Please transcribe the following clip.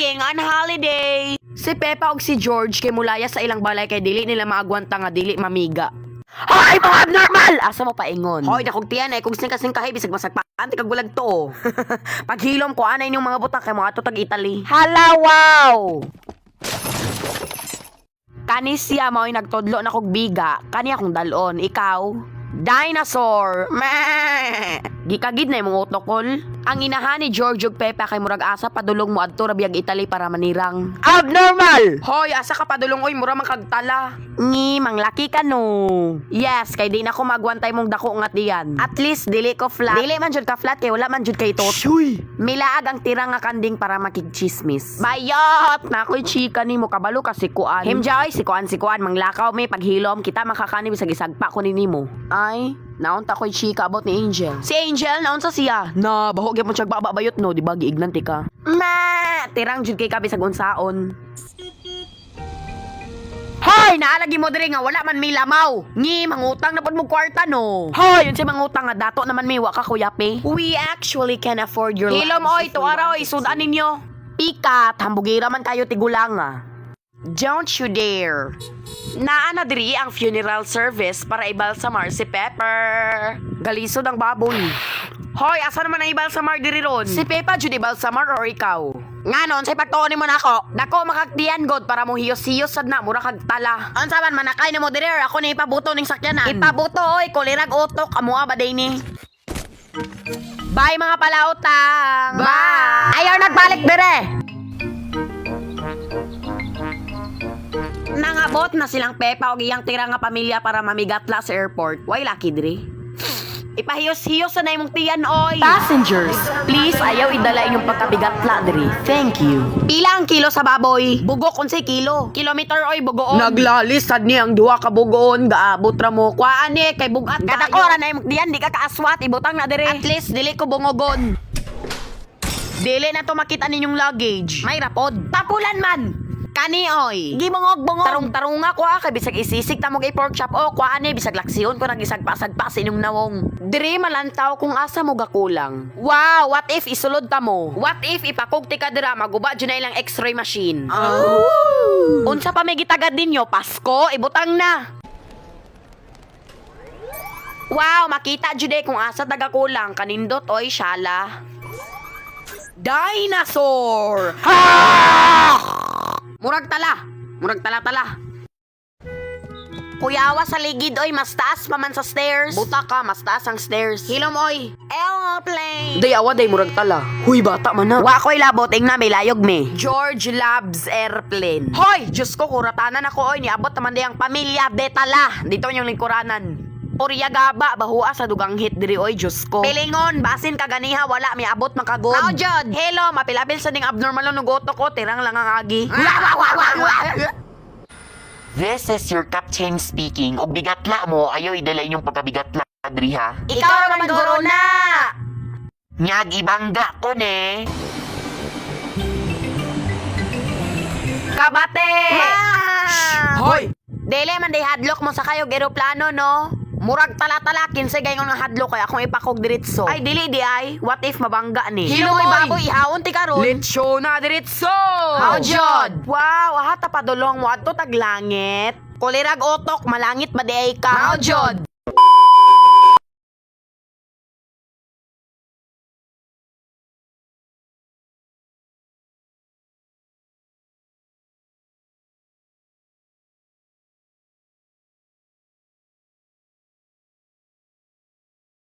being on holiday. Si Pepa og si George kay mulaya sa ilang balay kay dili nila maagwanta nga dili mamiga. Hoy, mga abnormal! Asa mo paingon? Hoy, nakugtiyan ay kung sing-kasing-kahay bisag masagpaan ti kagulag to. Paghilom ko anay ning mga butak kay mga tutag Italy. Hala, wow! Kani siya mao'y nagtodlo na kog biga, kani akong dalon, ikaw? Dinosaur! Meh! Gikagid na imong utokol. Ang inahan ni George ug Pepa kay murag asa padulong mo adto ra biyag Italy para manirang. Abnormal! Hoy, asa ka padulong oy mura man kagtala. Ngi, manglaki ka no. Yes, kay di na ko magwantay mong dako ngat diyan. At least dili ko flat. Dili man jud ka flat kay wala man jud kay tot. Shuy! Milaag ang tira nga kanding para makigchismis. Bayot! Na ako'y chika ni mo kabalo ka si Kuan. Himjay, si Kuan manglakaw may paghilom kita makakani bisag isagpa ko ni nimo. Ay, naunta ko'y chika about ni Angel. Si Angel, naunsa siya? Na, bahog yung siyag babayot no, di ba giignanti ka? Ma! Tirang jud kay kabisag unsaon. Hoy! Naalagi mo diri nga wala man may lamaw. Ngi, mangutang na pod mo kwarta no. Hoy! Yun si mangutang nga dato naman may waka kuyapi. We actually can afford your hilom oy, tuara oy, sudan ninyo. Pikat, hambugira man kayo tigulang ah. Don't you dare. Naana diri ang funeral service para ibalsamar si Pepper. Galisod ang baboy. Hoy, asa naman ang ibalsamar diri ron? Si Pepa jud ibalsamar or ikaw? Nganon, say pagtuon mo na ako. Dako makagtiyan god para mo hiyos-hiyos sad na mura kag tala. Unsa man manakay nimo diri ako ni ipabuto ning sakyanan. Ipabuto oy, kulirag utok amo ba day ni? Bye mga palautang. Bye. Ayaw nagbalik dire. Nangabot na silang Pepa og iyang tira nga pamilya para mamigatla sa airport. Why lucky dre? Ipahiyos-hiyos na imong tiyan oy. Passengers, please ayaw idala inyong pagkabigatla dre. Thank you. Pila ang kilo sa baboy? Bugok unsay kilo? Kilometer oy bugoon. Naglalis sad ni ang duha ka bugoon gaabot ra mo. Kuan ni kay bugat. Kadakora na imong tiyan di ka kaaswat ibutang na dre. At least dili ko bungogon. Dili na to makita ninyong luggage. May rapod. Papulan man. Kani oy. Gimongog-bongog. Tarong-tarunga ko kay bisag isisig ta mo kay pork chop o kuan ni bisag laksiyon ko nagisagpa-sagpa sa inyong nawong. Diri malantaw kung asa mo gakulang. Wow, what if isulod ta mo? What if ipakugti ka dira maguba jud na ilang X-ray machine? Oh. Unsa pa may gitagad ninyo? Pasko, ibutang na. Wow, makita jud kung asa tagakulang kanindot oy syala. Dinosaur! Ha! Murag tala. Kuyawa sa ligid oy, mas taas pa man sa stairs. Buta ka, mas taas ang stairs. Hilom oy. Airplane. Dayawa day murag tala. Huy bata man na. Wa ko'y labot ing na may layog me. George loves airplane. Hoy, Diyos ko kuratanan ako oy, niabot naman dayang pamilya de tala. Dito yung lingkuranan. Orya gaba, bahua sa dugang hit diri oy, Diyos ko. Pilingon, basin kaganiha, wala, may abot makagod. Now, Jod, hello, mapilapil sa ding abnormal no goto ko, tirang lang ang agi. This is your captain speaking. Og bigatla mo, ayaw idala inyong pagkabigatla, adri ha? Ikaw naman, guro na! Nyag ibangga ko ne. Kabate! Hoy! Dele man day hadlok mo sa kayo eroplano no? Murag tala-tala kinsay gayon nga hadlok kay akong ipakog diretso. Ay dili di ay, what if mabangga ni? Hiloy! Hiloy baboy ihawon ti karon. Lechon na diretso! How jud? Wow, hata padulong mo adto tag langit. Kulirag utok malangit ba di ay ka? How jud?